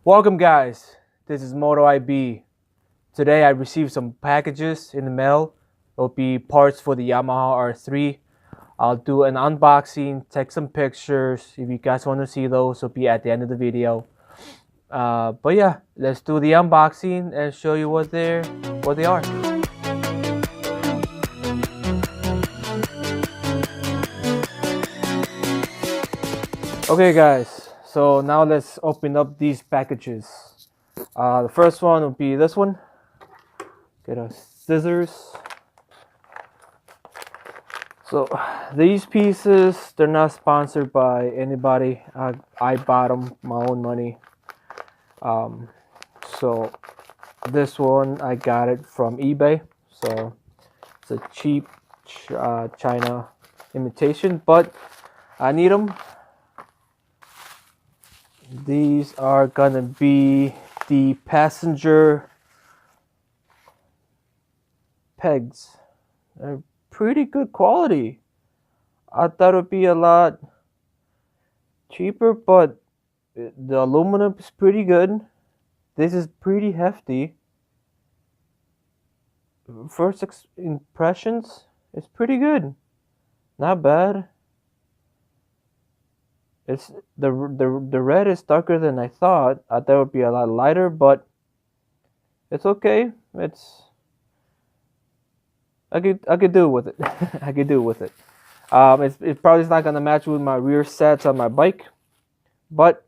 Welcome guys, this is Moto IB. Today I received some packages in the mail. It'll be parts for the Yamaha R3. I'll do an unboxing, take some pictures. If you guys want to see those, it'll be at the end of the video. But yeah, let's do the unboxing and show you what they are. Okay guys, so now let's open up these packages. The first one will be this one. Get our scissors. So these pieces, they're not sponsored by anybody. I bought them my own money. So this one I got it from eBay. So it's a cheap China imitation, but I need them. These are gonna be the passenger pegs. They're pretty good quality. I thought it would be a lot cheaper, but the aluminum is pretty good. This is pretty hefty. First impressions, it's pretty good. Not bad. It's the red is darker than I thought. I thought it would be a lot lighter, but it's okay. I could do with it. I could do with it. It probably is not gonna match with my rear sets on my bike, but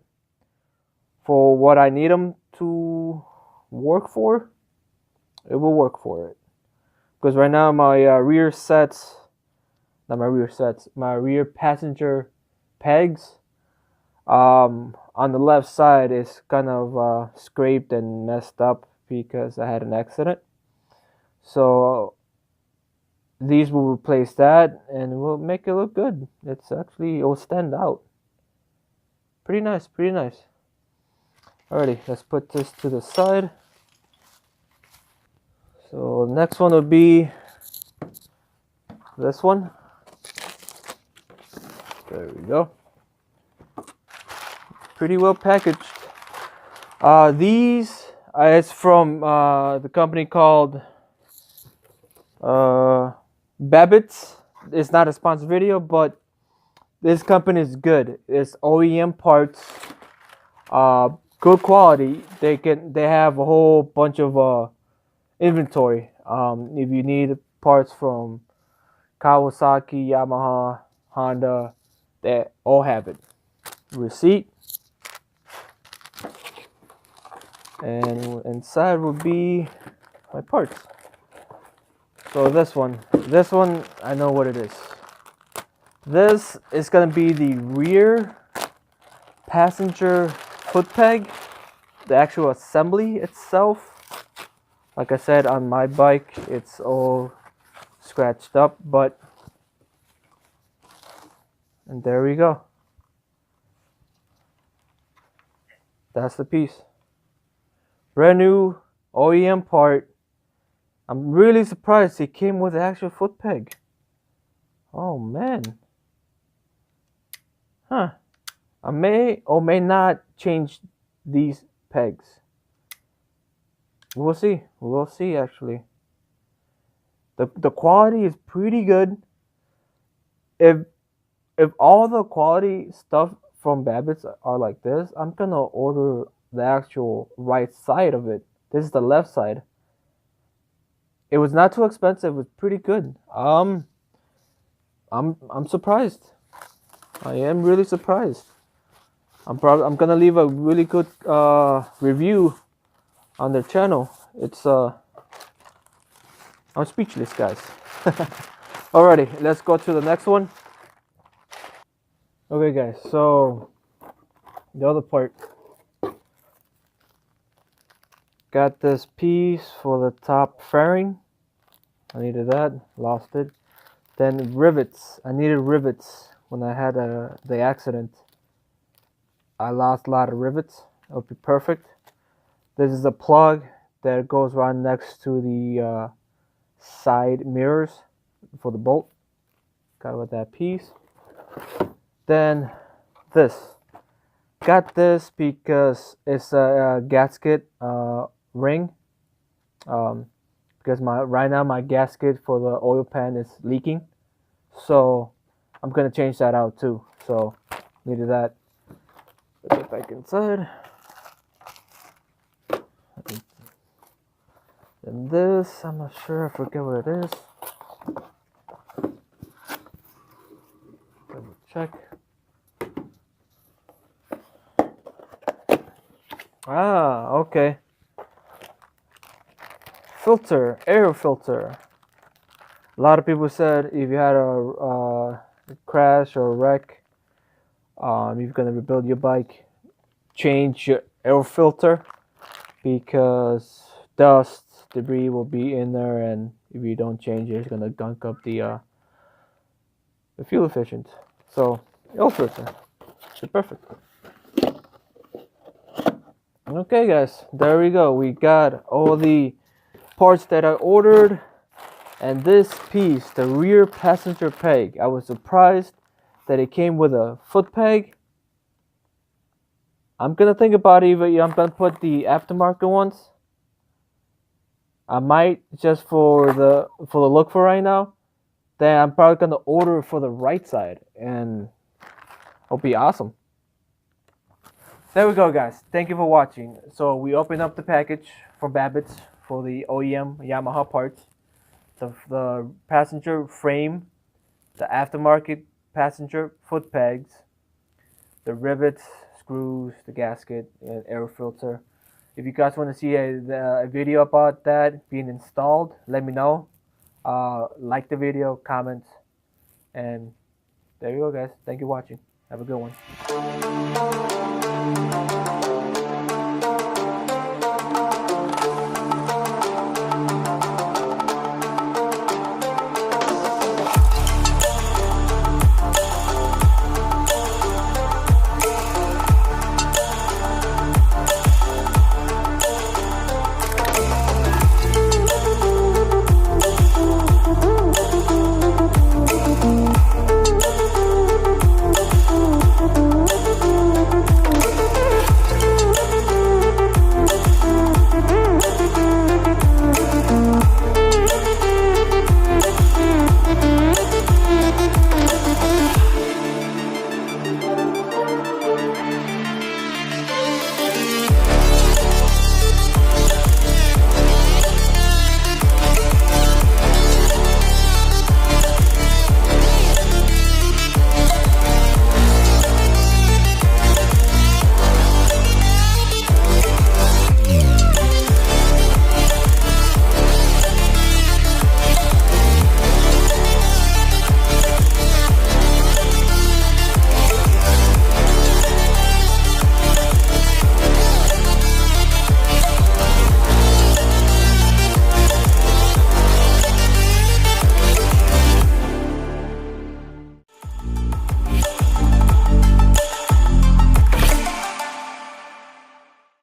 for what I need them to work for, it will work for it. Because right now my rear sets, not my rear sets, my rear passenger pegs, on the left side is kind of scraped and messed up because I had an accident. So these will replace that and will make it look good. It will stand out. Pretty nice, pretty nice. Alrighty, let's put this to the side. So next one will be this one. There we go. Pretty well packaged. These it's from the company called Babbitt's. It's not a sponsored video, but this company is good. It's OEM parts, good quality. They have a whole bunch of inventory. If you need parts from Kawasaki, Yamaha, Honda, they all have it. Receipt. And inside will be my parts. So this one I know what it is. This is gonna be the rear passenger foot peg, the actual assembly itself. Like I said, on my bike it's all scratched up, but and there we go. That's the piece. Brand new OEM part. I'm really surprised it came with the actual foot peg. Oh man. Huh. I may or may not change these pegs. We'll see. We'll see actually. The quality is pretty good. If all the quality stuff from Babbitt's are like this, I'm gonna order the actual right side of it. This is the left side. It was not too expensive. It was pretty good. I'm surprised. I am really surprised. I'm gonna leave a really good review on their channel. It's I'm speechless, guys. Alrighty, let's go to the next one. Okay, guys. So the other part. Got this piece for the top fairing. I needed that, lost it. Then rivets. I needed rivets when I had the accident. I lost a lot of rivets. It'll be perfect. This is a plug that goes right next to the side mirrors for the bolt. Got with that piece. Then this. got this because it's a gasket ring. Because right now my gasket for the oil pan is leaking, so I'm gonna change that out too. So needed that. Let's get back inside. And this, I'm not sure. I forget what it is. Let me check. Ah, okay. Filter, air filter. A lot of people said if you had a crash or a wreck, you're gonna rebuild your bike, change your air filter because dust, debris will be in there, and if you don't change it, it's gonna gunk up the fuel efficient. So air filter, it's perfect. Okay, guys, there we go. We got all the parts that I ordered. And this piece, the rear passenger peg, I was surprised that it came with a foot peg. I'm gonna think about it. I'm gonna put the aftermarket ones. I might just for the look for right now. Then I'm probably gonna order for the right side, and it'll be awesome. There we go, guys. Thank you for watching. So we opened up the package for Babbitt's for the OEM Yamaha parts. The passenger frame, the aftermarket passenger foot pegs, the rivets, screws, the gasket, and air filter. If you guys want to see a video about that being installed, let me know. Like the video, comment, and there you go, guys. Thank you for watching. Have a good one.